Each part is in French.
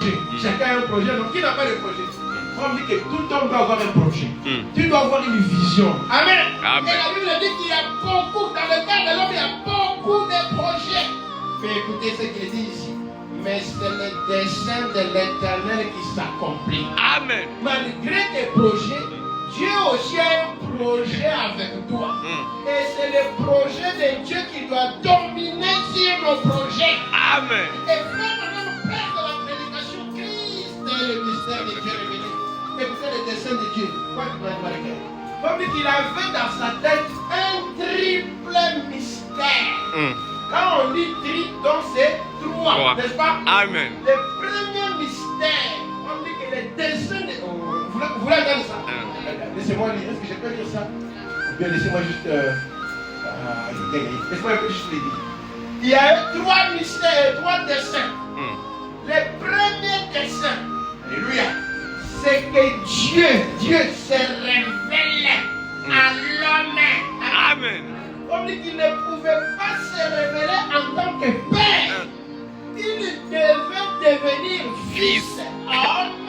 projet. Chacun a un projet. Donc, qui n'a pas de projet? On dit que tout homme doit avoir un projet. Tu dois avoir une vision. Amen. Amen. Et la Bible dit qu'il y a beaucoup, dans le cœur de l'homme, il y a beaucoup de projets. Mais écoutez ce qu'il dit ici. Mais c'est le dessein de l'Éternel qui s'accomplit. Amen. Malgré tes projets, Dieu aussi a un projet avec toi. Et c'est le projet de Dieu qui doit dominer sur nos projets. Amen. Et frère, notre Père de la prédication, Christ est le mystère de Dieu révélé. Écoutez le dessein de Dieu. Comme il avait dans sa tête un triple mystère. Quand on dit tri, donc c'est trois, n'est-ce pas? Amen. Le premier mystère, on dit que le dessein de... Vous voulez entendre ça? Laissez-moi lire. Est-ce que je peux lire ça? Ou bien laissez-moi juste... laissez-moi juste le dire. Il y a eu trois mystères, trois dessins. Le premier dessin, alléluia, c'est que Dieu se révèle à l'homme. Amen. On dit qu'il ne pouvait pas se révéler en tant que père. Il devait devenir fils, homme,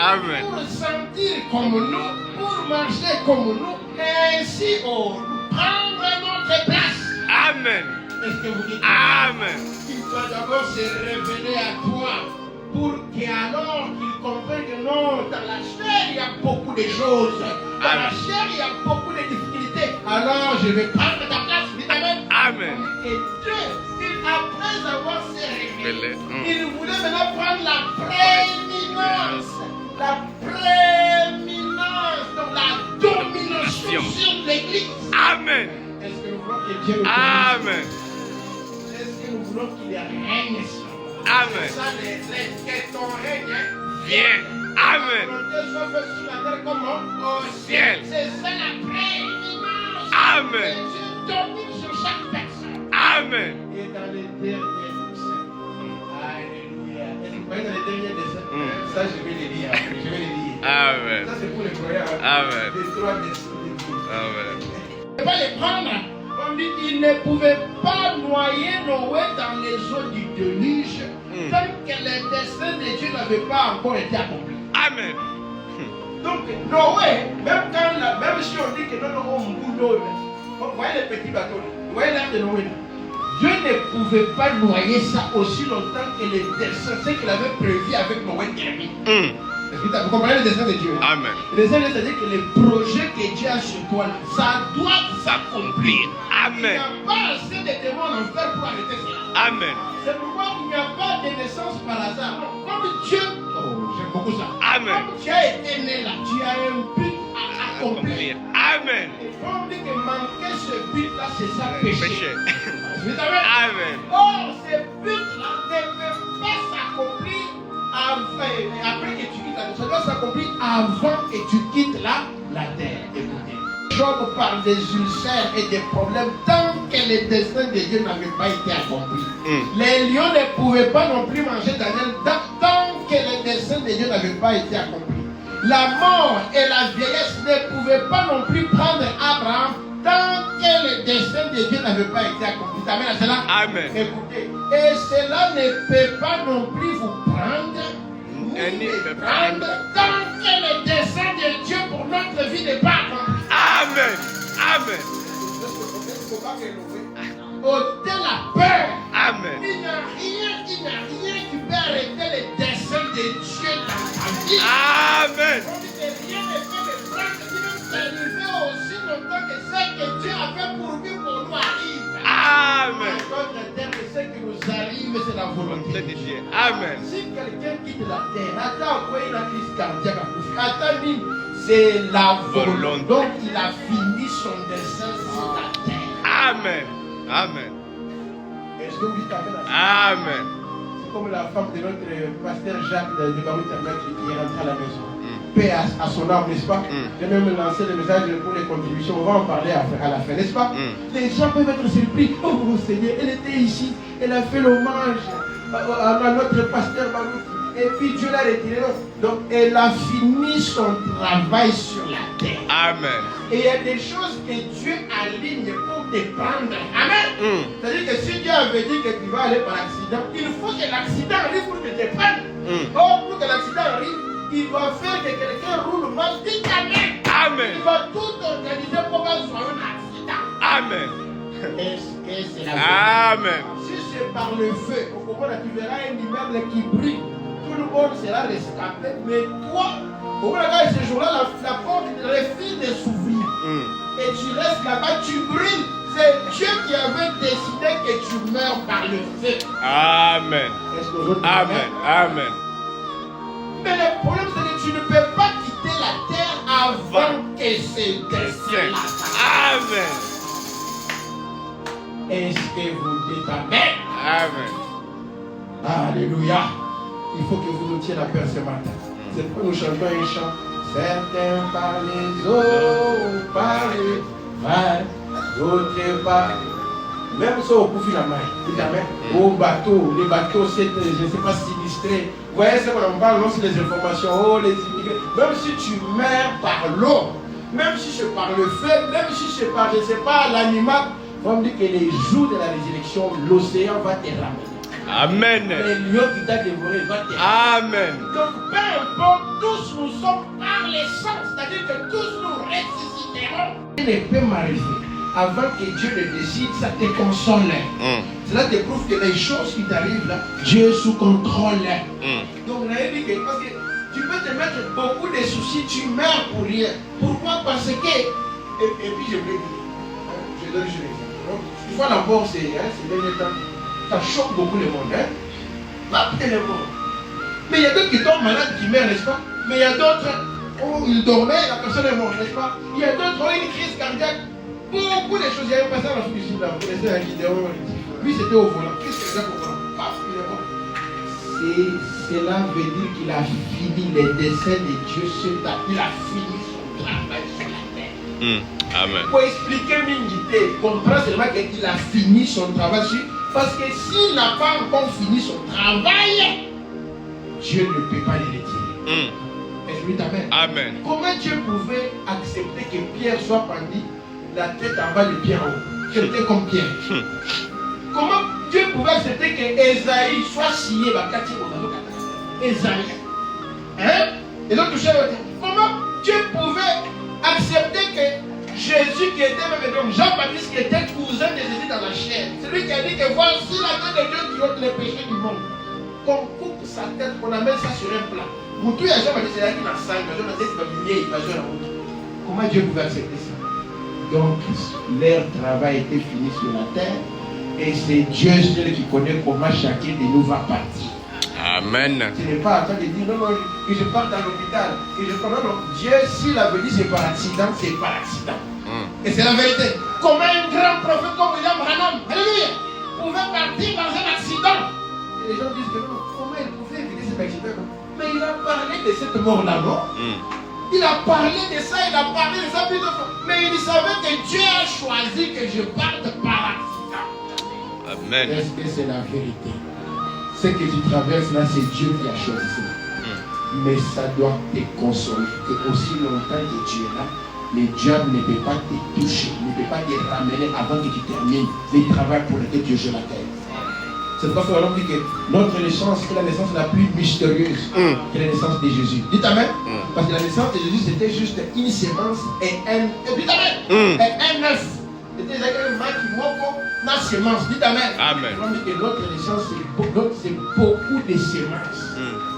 Amen. pour sentir comme nous, pour marcher comme nous, et ainsi prendre notre place. Amen. Est-ce que vous dites Amen. Il doit d'abord se révéler à toi pour qu'alors qu'il comprenne que non, dans la chair il y a beaucoup de choses. Dans la chair il y a beaucoup de difficultés. Alors je vais prendre ta place. Dites Amen. Amen. Et Dieu, après avoir se révélé, il voulait maintenant prendre la prééminence. La prééminence, donc la domination sur l'église. Amen. Est-ce que nous voulons que Dieu nous Amen. Est-ce que nous voulons qu'il règne sur nous? Amen. Ça, que ton règne Viens. Amen. volonté soit faite sur la terre comme au ciel. C'est ça la prééminence. Amen. Et Dieu domine sur chaque personne. Amen. Et dans les derniers dessins. Alléluia. Et vous voyez dans les derniers dessins, ça je vais les lire. Je vais les lire. Amen. Ça c'est pour les croyants. Amen. Les trois dessins de Dieu. Amen. Il ne peut pas les prendre. On dit qu'il ne pouvait pas noyer Noé dans les eaux du déluge tant que le dessein de Dieu n'avait pas encore été accompli. Amen. Donc Noé, même si on dit que non, vous voyez les petits bateaux, vous voyez l'arche de Noé. Dieu ne pouvait pas noyer ça aussi longtemps que les desseins, ce qu'il avait prévu avec Noé termine. Vous comprenez le dessein de Dieu? Amen. Le dessein de Dieu, c'est-à-dire que le projet que Dieu a sur toi, ça doit s'accomplir. Amen. Il n'y a pas assez de démons en enfer pour arrêter cela. Amen. C'est pourquoi il n'y a pas de naissance par hasard. Non, comme Dieu, j'aime beaucoup ça. Amen. Comme tu as été né là, tu as un but à accomplir. Amen. Et quand on dit que manquer ce but-là, c'est ça péché. Amen. Or, ce but-là ne peut pas s'accomplir après que tu quittes la terre. Ça doit s'accomplir avant que tu quittes la terre. Écoutez. Job parle des ulcères et des problèmes tant que le destin de Dieu n'avait pas été accompli. Les lions ne pouvaient pas non plus manger Daniel tant que le destin de Dieu n'avait pas été accompli. La mort et la vieillesse ne pouvaient pas non plus prendre Abraham tant que le destin de Dieu n'avait pas été accompli. Amen à cela? Amen. Écoutez, et cela ne peut pas non plus vous prendre, ni me prendre, tant que le dessein de Dieu pour notre vie n'est pas accompli. Amen. Amen. Ôtez la peur. Amen. Il n'y a rien qui peut arrêter le dessein de Dieu dans ta vie. Amen. On dit que rien ne peut me prendre, ni même t'arriver aussi longtemps que ce que Dieu a fait pour nous arrive. Amen. En d'autres termes, ce qui nous arrive, c'est la volonté de Dieu. Amen. Si quelqu'un quitte la terre, attends quoi il a crise cardiaque à coucher. Attends, c'est la volonté. Donc il a fini son dessein sur la terre. Amen. Amen. Est-ce que vous dites Amen? Amen. C'est comme la femme de notre pasteur Jacques de Baruch qui est rentrée à la maison. Paix à son âme, n'est-ce pas? J'ai même lancé le message pour les contributions. On va en parler à la fin, n'est-ce pas? Les gens peuvent être surpris. Oh Seigneur, elle était ici. Elle a fait l'hommage à notre pasteur Baruch. Et puis Dieu l'a retiré. Donc elle a fini son travail sur la terre. Amen. Et il y a des choses que Dieu aligne pour te prendre. Amen. C'est-à-dire que si Dieu avait dit que tu vas aller par accident, il faut que l'accident arrive pour que tu te prennes. Or, pour que l'accident arrive, il va faire que quelqu'un roule mal. Dis Amen. Amen. Il va tout organiser pour que ce soit un accident. Amen. Est-ce que c'est la vérité? Amen. Si c'est par le feu, au moment où tu verras un immeuble qui brille, tout le monde sera rescapé. Mais toi, au moment où ce jour-là, la porte refuse de s'ouvrir. Et tu restes là-bas, tu brûles. C'est Dieu qui avait décidé que tu meurs par le feu. Amen. Est-ce que vous Amen. Amen. Mais le problème, c'est que tu ne peux pas quitter la terre avant que ce destin là. Amen. Est-ce que vous dites Amen? Amen. Alléluia. Il faut que vous nous tieniez la paix ce matin. C'est pourquoi nous chantons un chant. Certains par les eaux, par les vagues, d'autres par... Même ça au coup finalement. Au bateau, les bateaux, c'est, je ne sais pas, sinistrés. Vous voyez ce qu'on en parle, non, c'est les informations. Oh, les immigrés. Même si tu meurs par l'eau, même si c'est par le feu, même si c'est par, je ne sais pas, l'animal, on me dit que les jours de la résurrection, l'océan va te ramener. Amen. Les lions qui t'a dévoré va te ramener. Amen. Donc, peu importe, tous nous sommes par les sens, c'est-à-dire que tous nous ressusciterons. Il ne peut m'arriver avant que Dieu le décide, ça te console. Cela te prouve que les choses qui t'arrivent là, Dieu est sous contrôle. Donc, on a dit que parce que tu peux te mettre beaucoup de soucis, tu meurs pour rien. Pourquoi? Parce que, et puis je vais dire, je donne juste un exemple. Une fois la mort, c'est ces derniers temps, ça choque beaucoup le monde. Pas tellement. Mais il y a d'autres qui tombent malades, qui meurent, n'est-ce pas? Mais il y a d'autres, oh, ils dormaient, la personne est morte, n'est-ce pas? Il y a d'autres, oh, une crise cardiaque. Beaucoup de choses. Il y avait un passage dans le film là, vous connaissez un Gideon. Lui, c'était au volant. Qu'est-ce qu'il a au volant? Paf, il est mort. Cela veut dire qu'il a fini les desseins de Dieu sur ta vie. Il a fini son travail sur la terre. Amen. Pour expliquer Mingité, comprendre seulement qu'il a fini son travail sur. Parce que s'il n'a pas encore fini son travail, Dieu ne peut pas le retirer. Est-ce que Amen? Amen. Comment Dieu pouvait accepter que Pierre soit pendu, la tête en bas, le pied en haut? C'était comme Pierre. Comment Dieu pouvait accepter que Esaïe soit scié par Esaïe? Hein? Et donc, comment Dieu pouvait accepter que Jésus, qui était même donc Jean-Baptiste, qui était cousin de Jésus dans la chair, c'est lui qui a dit que voici la tête de Dieu qui ôte les péchés du monde. Qu'on coupe sa tête, qu'on amène ça sur un plat. Moutou, il y a Jean-Baptiste, il y a qui dans 5, il va dire, comment Dieu pouvait accepter ça? Donc, leur travail était fini sur la terre. Et c'est Dieu seul qui connaît comment chacun de nous va partir. Amen. Ce n'est pas en train de dire, non, non, que je parte à l'hôpital. Que je parte, non, Dieu, s'il avait dit c'est par accident, c'est par accident. Et c'est la vérité. Comment un grand prophète comme William Branham, alléluia, pouvait partir dans un accident? Et les gens disent que non, comment il pouvait éviter cet accident? Mais il a parlé de cette mort-là, non? Il a parlé de ça, il a parlé de ça plus de fois. Mais il savait que Dieu a choisi que je parte par accident. Amen. Est-ce que c'est la vérité? Ce que tu traverses là, c'est Dieu qui a choisi ça. Mais ça doit te consoler. Que aussi longtemps que tu es là, le diable ne peut pas te toucher, ne peut pas te ramener avant que tu termines le travail pour lequel Dieu joue la terre. C'est pourquoi on dit que notre naissance est la naissance la plus mystérieuse que la naissance de Jésus. Dites Amen. Parce que la naissance de Jésus, c'était juste une sémence et un œuf. C'était un match qui manque la sémence. Dites Amen. Amen. On dit que notre naissance, c'est beaucoup de sémences.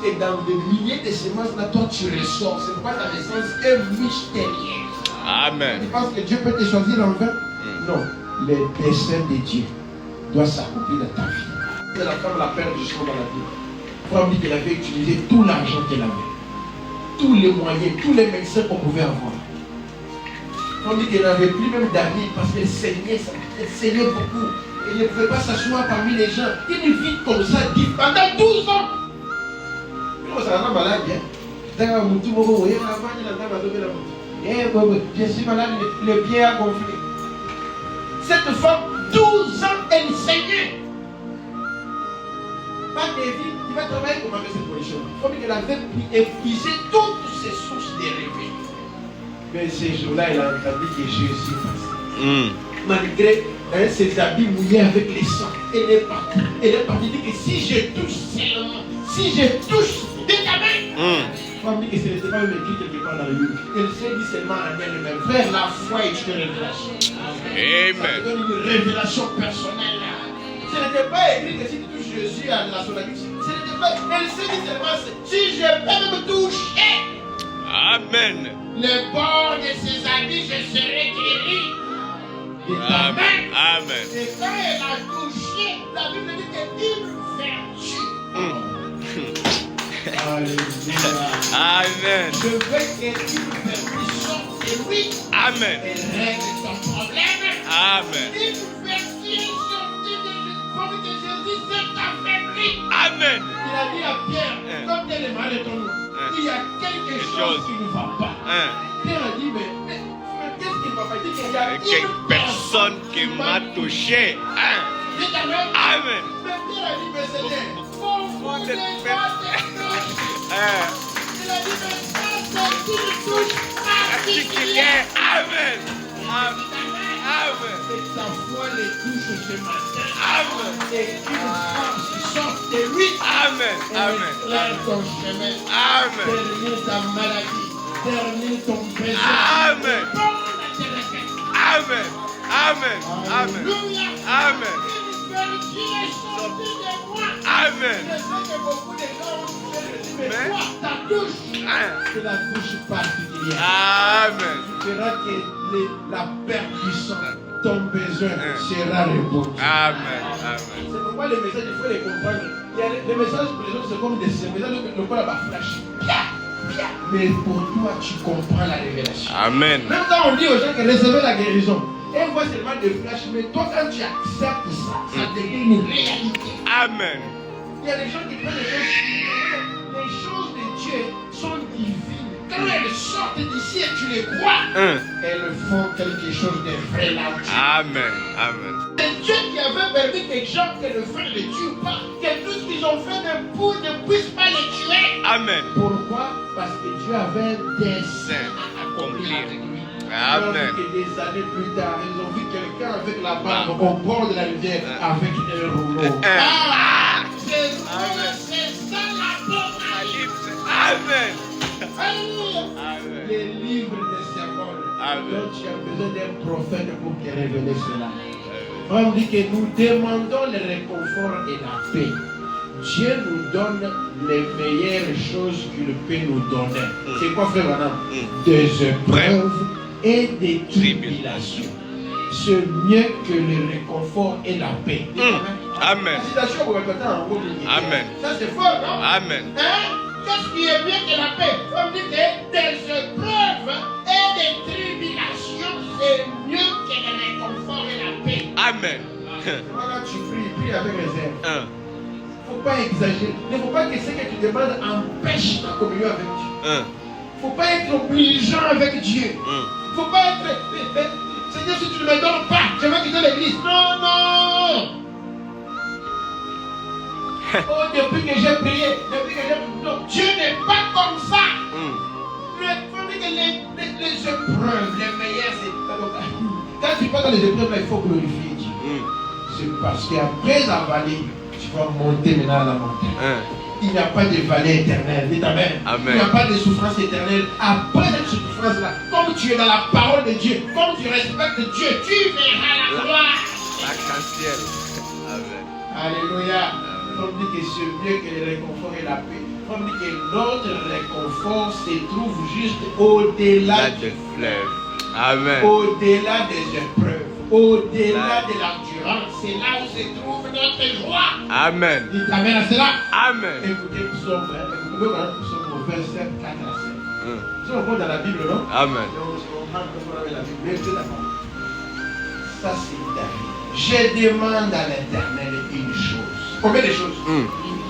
Et dans des milliers de sémences, là, toi, tu ressors. C'est pourquoi ta naissance est mystérieuse. Amen. Tu penses que Dieu peut te choisir en vain? Non. Le dessein de Dieu doit s'accomplir dans ta vie. La femme l'a perdu justement dans la vie. La femme dit qu'elle avait utilisé tout l'argent qu'elle avait, tous les moyens, tous les médecins qu'on pouvait avoir. On dit qu'elle n'avait plus même d'amis parce qu'elle saignait, elle saignait beaucoup. Elle ne pouvait pas s'asseoir parmi les gens. Une vie comme ça, pendant 12 ans. Mais ça n'a pas malade, hein. Je suis malade, le pied a gonflé. Cette femme, 12 ans, elle saignait. pas David, il va travailler comment avec cette condition. Comme il avait épuisé toutes ses sources de revenus. Mais ces jours-là, il a entendu que Jésus passait. Malgré ses habits mouillés avec les sangs, elle est partie. Elle est partie dire que si je touche seulement, si je touche de ta main. On dit que ce n'était pas même écrit quelque part dans le livre. Elle s'est dit seulement à elle-même. Frère, la foi est une révélation. Amen. Ça donne une révélation personnelle. Ce n'était pas écrit que si tu touches Jésus à la sodomie. Ce n'était pas. Elle s'est dit seulement si je peux me toucher. Amen. Le bord de ses habits, je serai guéri. Amen. Amen. Et quand elle a touché, la Bible dit qu'une vertu. Alléluia. Amen. Je veux qu'une vertu sorte de lui. Amen. Et règle ton problème. Amen. Une vertu est sortie de lui. Comme que Jésus s'est affaibli. Amen. Il a dit à Pierre, comme tel est mal de ton nom, il y a quelque chose qui ne va pas. Pierre a dit, mais qu'est-ce qui ne va pas? Il dit qu'il y a Quelque personne qui m'a touché. Dites Amen. Amen. Mais Pierre a dit, mais Seigneur, mon Dieu, il a dit, mais ça, c'est une touche particulière. Amen. Amen. Amen. Et ta foi les touche ce matin. Amen. Et une force sorte de lui. Amen. Amen. Éclaire ton chemin. Amen. Termine ta maladie. Termine ton péché. Amen. Amen. Amen. Amen. Alléluia. Amen. Une vertu est sortie de moi. Amen. Je sais que beaucoup de gens ont touché le Dieu, mais Mais- toi, ta touche, c'est la touche particulière. Amen. Tu verras que la perdition, ton besoin sera répondu. Amen. Amen. C'est pourquoi les messages, il faut les comprendre. Il y a les messages pour les autres, c'est comme des messages, le corps là-bas flash. Bien. Mais pour toi, tu comprends la révélation. Amen. Même quand on dit aux gens que recevez la guérison, ils voient seulement des flashs, mais toi, quand tu acceptes ça, ça devient une réalité. Amen. Il y a des gens qui prennent les choses de Dieu sont divines. Quand elles sortent d'ici et tu les crois, elles font quelque chose de vrai là où tu es. Amen. Amen. C'est Dieu qui avait permis des gens que le feu ne les tue pas, que tout ce qu'ils ont fait ne puisse pas les tuer. Amen. Pourquoi? Parce que Dieu avait un dessein à accomplir avec lui. Amen. Que des années plus tard, ils ont vu quelqu'un avec la barbe au bord de la rivière avec un rouleau. C'est ça l'Apocalypse. Amen. Alléluia. Amen. Les livres de symboles. Amen. Donc tu as besoin d'un prophète pour te révéler cela. On dit que nous demandons le réconfort et la paix. Dieu nous donne les meilleures choses qu'il peut nous donner. C'est quoi, frère Madame? Des épreuves et des tribulations. C'est mieux que le réconfort et la paix. Amen. Amen. Ça c'est fort, non? Amen. Hein? Qu'est-ce qui est mieux que la paix? On dit que des épreuves et des tribulations, c'est mieux que le réconfort et la paix. Amen. Quand tu pries avec réserve. Il Un. ne faut pas exagérer. Il ne faut pas que ce que tu demandes empêche ta communion avec Dieu. Un. Il ne faut pas être obligeant avec Dieu. Il ne faut pas être. Seigneur, si tu ne me donnes pas, je vais quitter l'église. Non, non. Oh, depuis que j'ai prié, non, Dieu n'est pas comme ça. Les épreuves, les meilleures épreuves. Quand tu passes dans les épreuves, il faut glorifier Dieu. C'est parce qu'après la vallée, tu vas monter maintenant à la montagne. Il n'y a pas de vallée éternelle. Dites Amen. Amen. Il n'y a pas de souffrance éternelle. Après cette souffrance-là, comme tu es dans la parole de Dieu, comme tu respectes Dieu, tu verras la gloire. L'arc-en-ciel. Amen. Alléluia. On dit que c'est mieux que le réconfort et la paix. On dit que notre réconfort se trouve juste au-delà Là de fleuve. Amen. au-delà des épreuves, au-delà de l'endurance. C'est là où se trouve notre joie. Amen. Dites Amen à cela. Amen. Écoutez Psaume, vous pouvez voir Psaume au verset 4 à 5. C'est encore dans la Bible, non? Amen. On prend la Bible. Mettez d'abord. Ça, c'est David. Je demande à l'Éternel une chose. Combien de choses?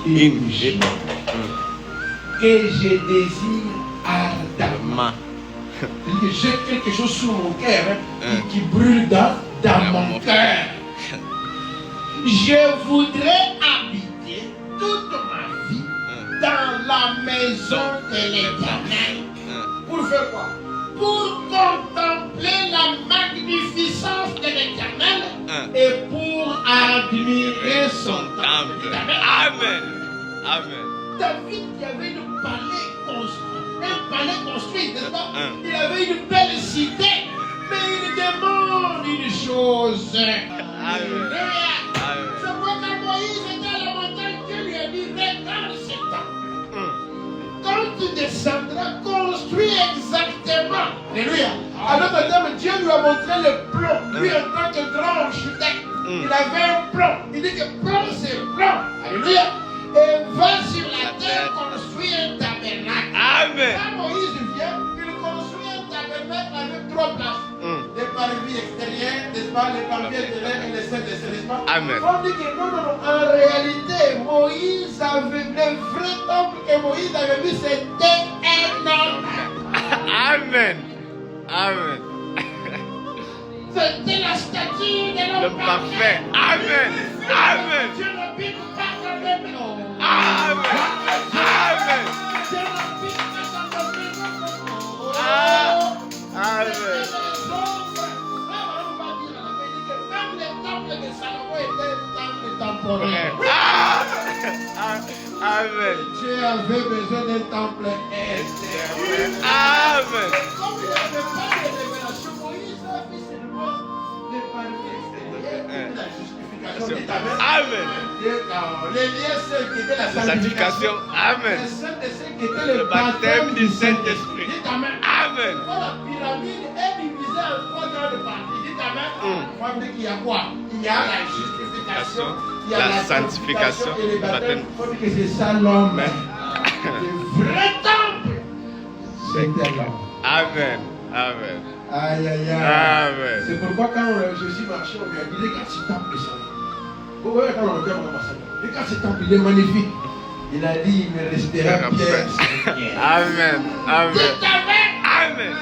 Une chose. Que je désire ardemment. J'ai quelque chose sur mon cœur qui brûle dans mon cœur. Je voudrais habiter toute la maison de l'Éternel. Pour faire quoi? Pour contempler la magnificence de l'Éternel et pour admirer son temple. Amen. Amen. David qui avait un palais construit, n'est-ce pas? Il avait une belle cité, mais il demande une chose. Alléluia. C'est pourquoi quand Moïse était à la montagne, Dieu lui a dit, regarde ce temple. Quand tu descendras, construis exactement. Alléluia. À notre terme, Dieu lui a montré le plan. Lui, en tant que grand architecte, il avait un plan. Il dit que plan, c'est plan. Alléluia. Et va sur la terre construire un tabernacle. Amen. Quand Moïse vient, il construit un tabernacle avec 3 places. Les parvis extérieurs, n'est-ce pas? Les parvis intérieurs et les scènes de scènes, n'est-ce pas? Amen. On dit que non. En réalité, Moïse avait le vrai temple que Moïse avait vu, c'était un homme. Amen. Amen. C'était la statue de Le l'homme parfait. Amen. Amen. Dieu n'habite pas dans le maison. Amen. Amen. Dieu n'habite pas dans le maison. Amen. Même les temples de Salomon étaient des temples temporaires. Amen. Dieu avait besoin d'un temple éternel. Amen. Comme il n'avait pas de révélation, Moïse a fait seulement des parvis extérieurs, la justification des tabernacles. Amen. Les liens saints qui étaient la Sanctification. Amen. Les saints de ceux qui étaient le Le baptême du Saint-Esprit. Dites Amen. Amen. La pyramide est divisée en 3 grandes parties. Dites Amen. On dit qu'il y a quoi? Il y a la justification, il y a la sanctification et le baptême. On dit que c'est ça l'homme. Le vrai temple, c'était l'homme. Amen. Amen. Aïe, aïe, aïe. Amen. C'est pourquoi quand Jésus marchait, on lui a dit, regarde ce temple, ça. Vous voyez quand on regarde, regarde ce temple, il est magnifique. Il a dit, il me restera pierre. Amen. Amen. Dites Amen.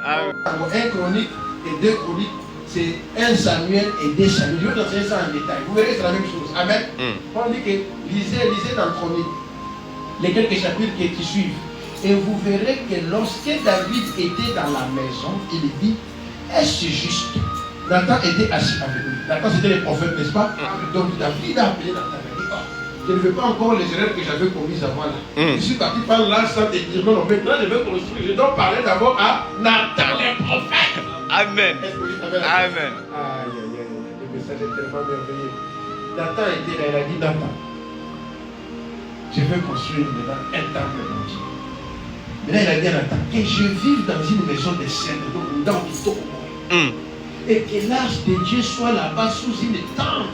Amen. 1 Chronique et 2 Chroniques, c'est 1 Samuel et 2 Samuel. Je vais vous enseigner ça en détail. Vous verrez, c'est la même chose. Amen. On dit que lisez dans Chronique les quelques chapitres qui suivent. Et vous verrez que lorsque David était dans la maison, il dit, est-ce juste? Nathan était assis avec lui. Nathan, c'était le prophète, n'est-ce pas? Donc David a appelé Nathan. Il a dit, oh, je ne veux pas encore les erreurs que j'avais commises avant là. Je suis parti par là sans te dire, non, maintenant je vais construire. Je dois parler d'abord à Nathan, le prophète. Amen. Est-ce que vous savez? Amen. Aïe, aïe, aïe, le message est tellement merveilleux. Nathan était là, il a dit, Nathan, je vais construire maintenant un temple dans Dieu. Maintenant, il a dit à Nathan, que je vive dans une maison de scènes, donc dans du temps. Et que l'âge de Dieu soit là-bas sous une tente.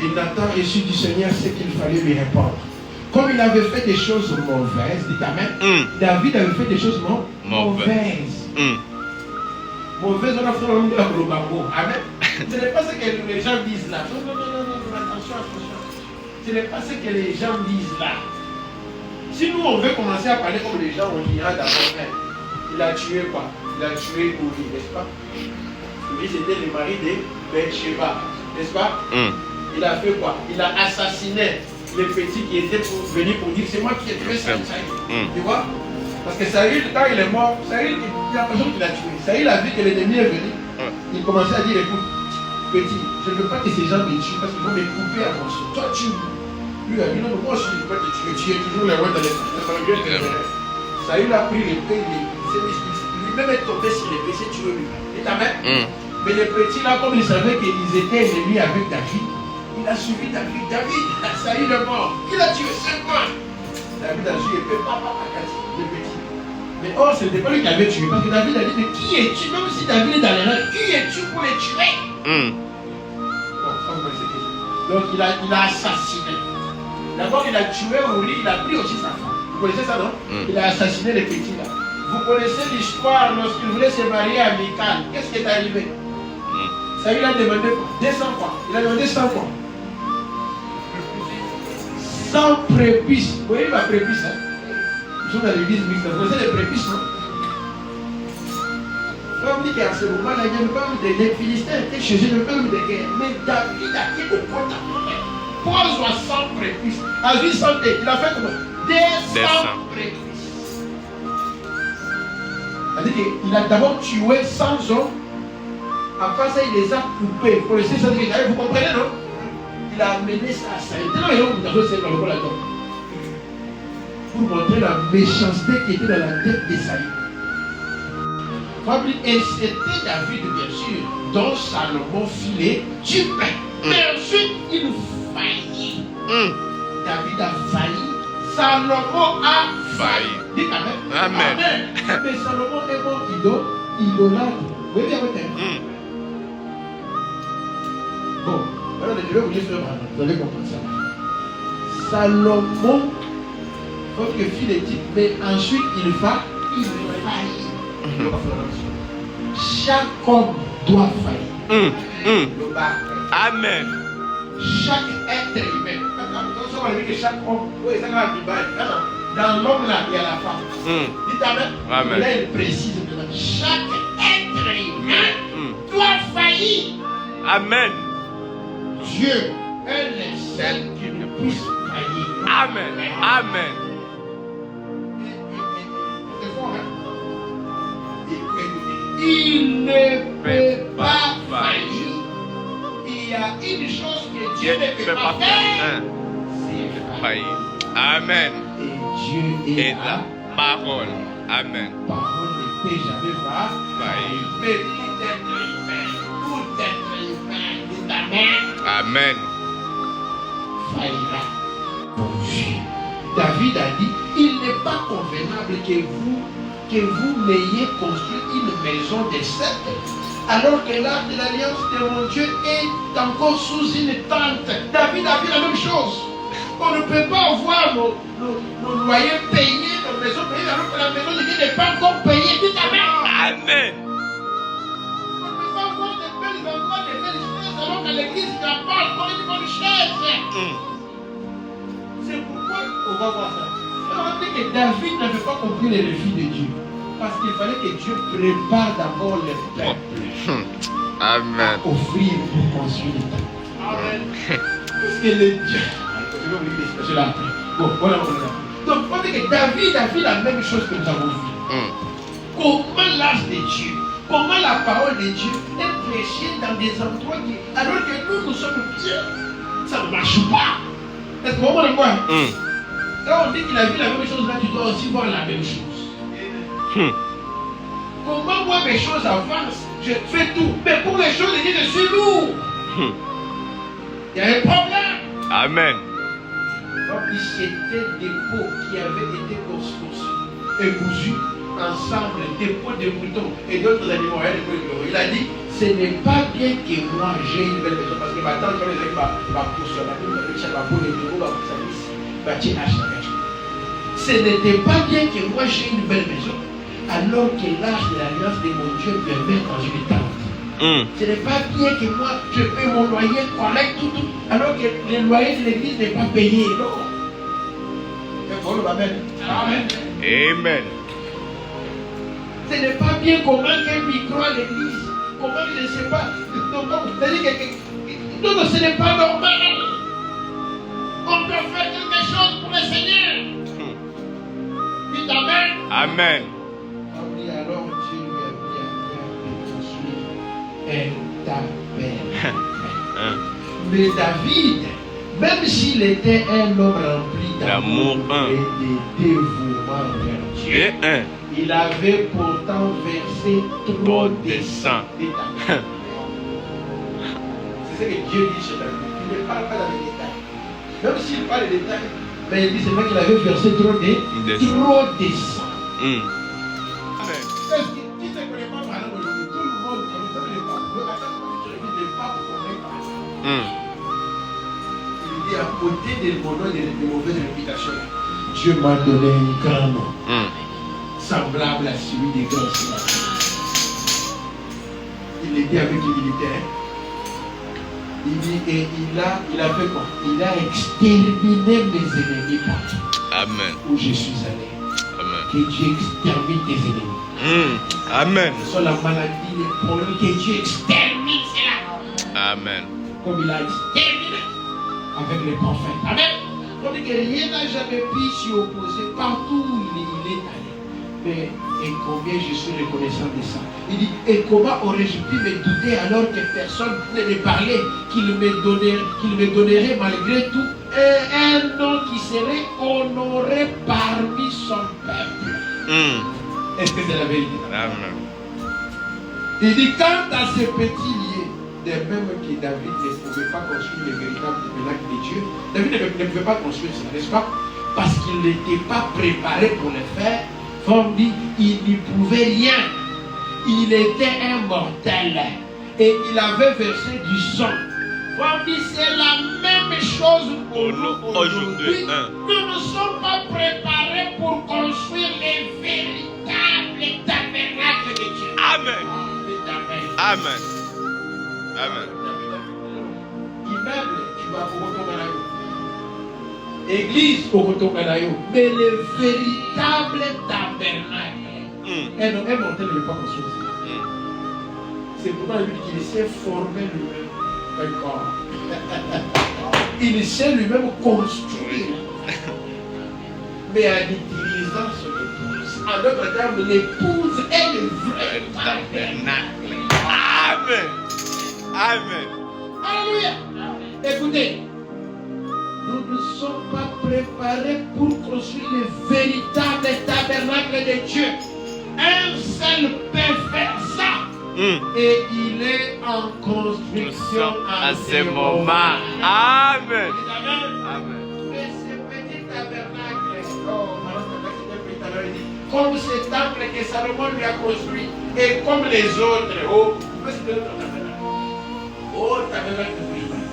Et Nathan reçut du Seigneur ce qu'il fallait lui répondre. Comme il avait fait des choses mauvaises, dites Amen. David avait fait des choses mauvaises. Mauvaises, on a fait un global. Amen. Ce n'est pas ce que les gens disent là. Non, attention. Ce n'est pas ce que les gens disent là. Si nous on veut commencer à parler comme les gens, on dira d'abord, il a tué quoi? Il a tué Uri, n'est-ce pas? Uri c'était le mari de Bathsheba, n'est-ce pas? Il a fait quoi? Il a assassiné les petits qui étaient venus pour dire c'est moi qui ai tué Saül. Tu vois? Parce que Saül, quand il est mort, Saül, il a l'impression qu'il a tué. Saül a vu que l'ennemi est venu. Il commençait à dire écoute, petit, je ne veux pas que ces gens me tuent parce qu'ils vont me couper à mon souffle. Toi tu. Lui a dit non, moi je ne veux pas te tuer. Tu es toujours les rois de l'État. Saül a pris l'épée, lui-même est tombé sur les péchés, tu veux lui. Et Amen. Mais les petits là, comme ils savaient qu'ils étaient ennemis avec David, il a suivi David. David, Saül est mort. Il a tué 5 mois. David a tué les petits. Mais or, ce n'était pas lui qui avait tué. Parce que David a dit, mais qui es-tu? Même si David est dans les rangs, qui es-tu pour les tuer? Bon, ça vous connaissez déjà. Donc il a assassiné. D'abord, il a tué Uri, il a pris aussi sa femme. Vous connaissez ça, non? Il a assassiné les petits là. Vous connaissez l'histoire lorsqu'il voulait se marier à Michal. Qu'est-ce qui est arrivé? Saül a demandé quoi? 200 fois. Il a demandé 100 fois. 100 prépuces. Vous voyez ma prépuce, hein? Nous sommes dans l'église mixte. Vous connaissez les prépuces, non? On dit qu'à ce moment-là, il y a le peuple des Philistins étaient chez eux, le peuple de guerre. Mais David a dit au point pose sans prépuce. À lui santé, il a fait comment? Des sans prépuce. C'est-à-dire qu'il a d'abord tué 100 hommes. Après ça, il les a coupés. Pour laisser ça, vous comprenez, non? Il a amené ça à Saïd. Pour montrer la méchanceté qui était dans la tête de Saïd. Et c'était David, bien sûr, dont Salomon filait du pain. Mais ensuite, il faillit. David a failli. Salomon a failli. Dites Amen. Amen. Mais Salomon est mort idolâtre. Vous voyez bien, bon, alors je vais vous dire vous allez comprendre ça. Salomon, votre fille est dite, mais ensuite il faillit. Chaque homme doit faillir. Amen. Chaque être humain. On dit que chaque homme, dans l'homme là, il y a la femme. Dites Amen. Amen. Là, il précise maintenant. Chaque être humain doit faillir. Amen. Dieu est le seul qui ne puisse faillir. Amen. Amen. C'est fort, hein? Il ne peut pas faillir. Il y a une chose que Dieu ne peut pas faire. C'est faillir. Amen. Et Dieu est Et la parole. Amen. La parole ne peut jamais faillir. Mais tout être humain, dit Amen. Amen. Faillira. David a dit, il n'est pas convenable que vous m'ayez construit une maison de cèdre, alors que l'arche de l'alliance de mon Dieu est encore sous une tente. David a dit la même chose. On ne peut pas avoir nos loyers payés, nos maisons payées, alors que la maison de Dieu n'est pas encore payée. Dites Amen. Amen. On ne peut pas avoir de belles endroits, de belles choses, alors que l'église n'a pas encore une bonne chaise. C'est pourquoi on va voir ça. On va dire que David n'avait pas compris les défis de Dieu. Parce qu'il fallait que Dieu prépare d'abord le peuple. Amen. À offrir pour construire le temple. Amen. Parce que le Dieu. Je vais vous lire l'expression là après. Bon, voilà. Donc, on dit que David a fait la même chose que nous avons vu. Comment l'âge de Dieu, comment la parole de Dieu est prêchée dans des endroits qui. Alors que nous sommes bien. Ça ne marche pas. Est-ce que vous comprenez quoi? Quand on dit qu'il a vu la même chose là, tu dois aussi voir la même chose. Comment moi mes choses avancent? Je fais tout. Mais pour les choses de Dieu, je suis lourd. Il y a un problème. Amen. Donc c'était des pots qui avaient été construits et cousus ensemble, des pots de moutons et d'autres animaux. Il a dit, ce n'est pas bien que moi j'ai une belle maison. Parce que maintenant, quand les gens ma pousse sur la peau de bureau, ce n'était pas bien que moi j'ai une belle maison, alors que l'âge de l'alliance de mon Dieu me met dans une tente. Ce n'est pas bien que moi je paie mon loyer correct, tout, alors que le loyer de l'église n'est pas payé. Non. Amen. Amen. Amen. Ce n'est pas bien comment qu'un micro à l'église, comment je ne sais pas. Non, ce n'est pas normal. On doit faire quelque chose pour le Seigneur. Dites Amen. Amen. Alors Dieu lui a bien fait construire un tabernacle. Mais David, même s'il était un homme rempli d'amour et de dévouement vers Dieu, il avait pourtant versé trop de sang. C'est ce que Dieu dit chez David. Il ne parle pas dans les détails. Même s'il parle des détails, mais il dit c'est vrai qu'il avait versé trop de sang. Amen. Est-ce que qui ne connaît pas par exemple tout le monde connaît les papes? Le pape connaît pas. Il dit à côté de mon nom de mauvaise réputation, Dieu m'a donné un grand nom, semblable à celui des grands sénateurs. Il était avec les militaires. Il dit, et il a fait quoi? Il a exterminé mes ennemis partout. Amen. Où je suis allé. Amen. Que Dieu extermine tes ennemis. Amen. Ce sont la maladie, les problèmes, que Dieu extermine cela. Amen. Comme il a exterminé. avec les prophètes. Amen. On dit que rien n'a jamais pu s'y opposer partout où il est allé. Mais et combien je suis reconnaissant de ça. Il dit, et comment aurais-je pu me douter alors que personne ne me parlait, qu'il me donnerait malgré tout un nom qui serait honoré parmi son peuple. Est-ce que c'est la vérité? Amen. Il dit, quant à ce petit lieu, de même que David ne pouvait pas construire le véritable tabernacle de Dieu, David ne pouvait pas construire ça, n'est-ce pas? Parce qu'il n'était pas préparé pour le faire. Comme dit, il n'y pouvait rien. Il était un mortel. Et il avait versé du sang. Comme dit, c'est la même chose pour nous aujourd'hui. Nous ne sommes pas préparés pour construire les véritables tabernacles de Dieu. Amen. Amen. Amen. Immeuble, tu vas pour Otonganayo. Église pour Otonganayo. Mais le véritable tabernacle. Un mortel ne veut pas construire ça. C'est pourquoi lui qu'il sait former lui-même un corps. Il sait lui-même construire. Mais en utilisant son épouse. En d'autres termes, l'épouse est le vrai tabernacle. Amen. Amen. Alléluia. Écoutez, nous ne sommes pas préparés pour construire le véritable tabernacle de Dieu. Un seul peut faire ça. Et il est en construction à ce moment. Amen. Amen. Mais ce petit tabernacle, comme ce temple que Salomon lui a construit, et comme les autres, tabernacle de Brisbane,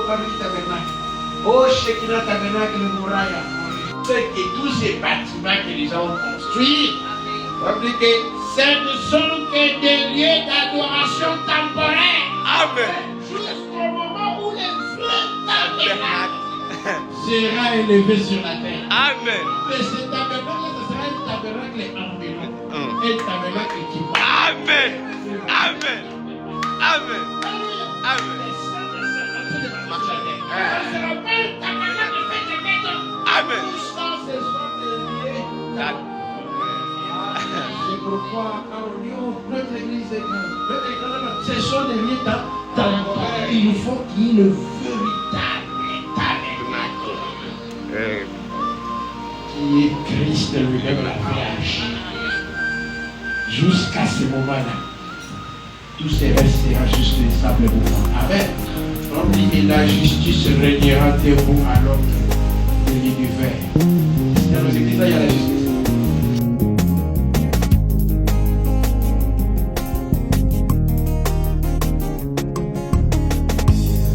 Family tabernacle, Shekinah tabernacle de Mouraya, et tous ces bâtiments que les gens ont construits, ce ne sont que des lieux d'adoration temporaire. Amen. Jusqu'au moment où le vrai tabernacle sera élevé sur la terre. Amen. Mais ce tabernacle, ce sera un tabernacle ambulant. Un tabernacle qui va. Amen. Amen. Amen. Amen. Ce ne sera pas un tabernacle fait de béton. Amen. Tout ça, ce sont des lieux d'adoration. C'est pourquoi quand on dit notre église est grande, ce sont des lieux temporaires. Il faut qu'il y ait le véritable tabernacle qui est Christ lui-même la Vierge. Jusqu'à ce moment-là, tout ce restera juste des sables mouvants. Amen. On dit que la justice régnera debout alors que l'univers. Dans nos églises, il y a la justice.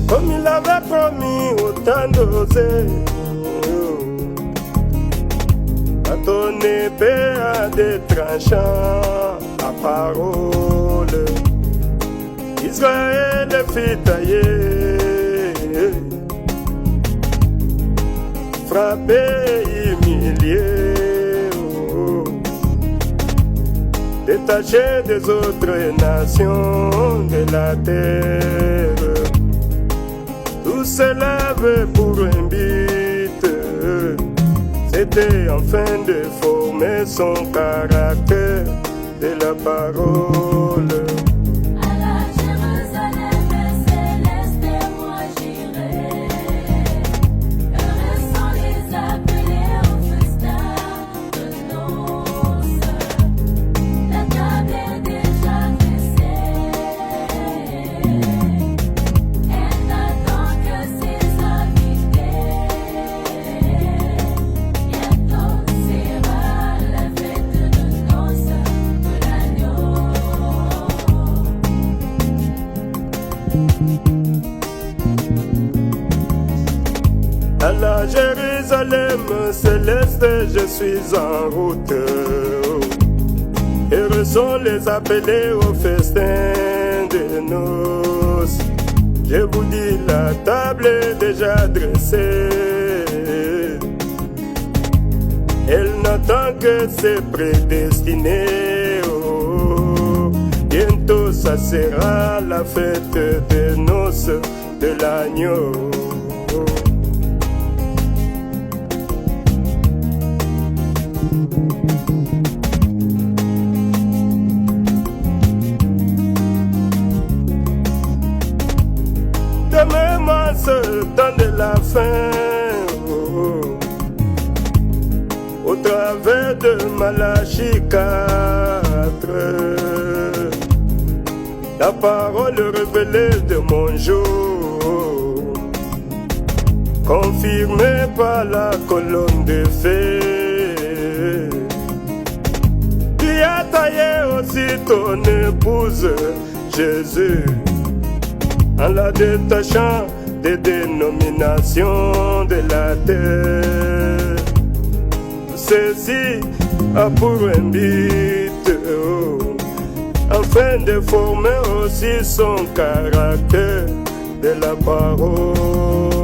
Comme il avait promis autant d'oser, à ton épée à des tranchants, à parole, Israël fit tailler, frapper, humilier, détaché des autres nations de la terre. Tout s'élève pour un but, c'était afin de former son caractère de la parole. À la Jérusalem céleste, moi j'irai. Heureux sont les appelés au festin de noces. La table est déjà dressée. Elle n'attend que ses invités. Bientôt sera la fête de noces de l'agneau. À la Jérusalem céleste, je suis en route. Heureux sont les appelés au festin de noces. Je vous dis, la table est déjà dressée. Elle n'attend que ses prédestinés. Bientôt, ça sera la fête de noces de l'agneau. fin. Au travers de Malachie 4, la parole révélée de mon jour, confirmée par la colonne de feu, qui a taillé aussi ton épouse Jésus, en la détachant des dénominations de la terre. Ceci a pour un but, afin de former aussi son caractère de la parole.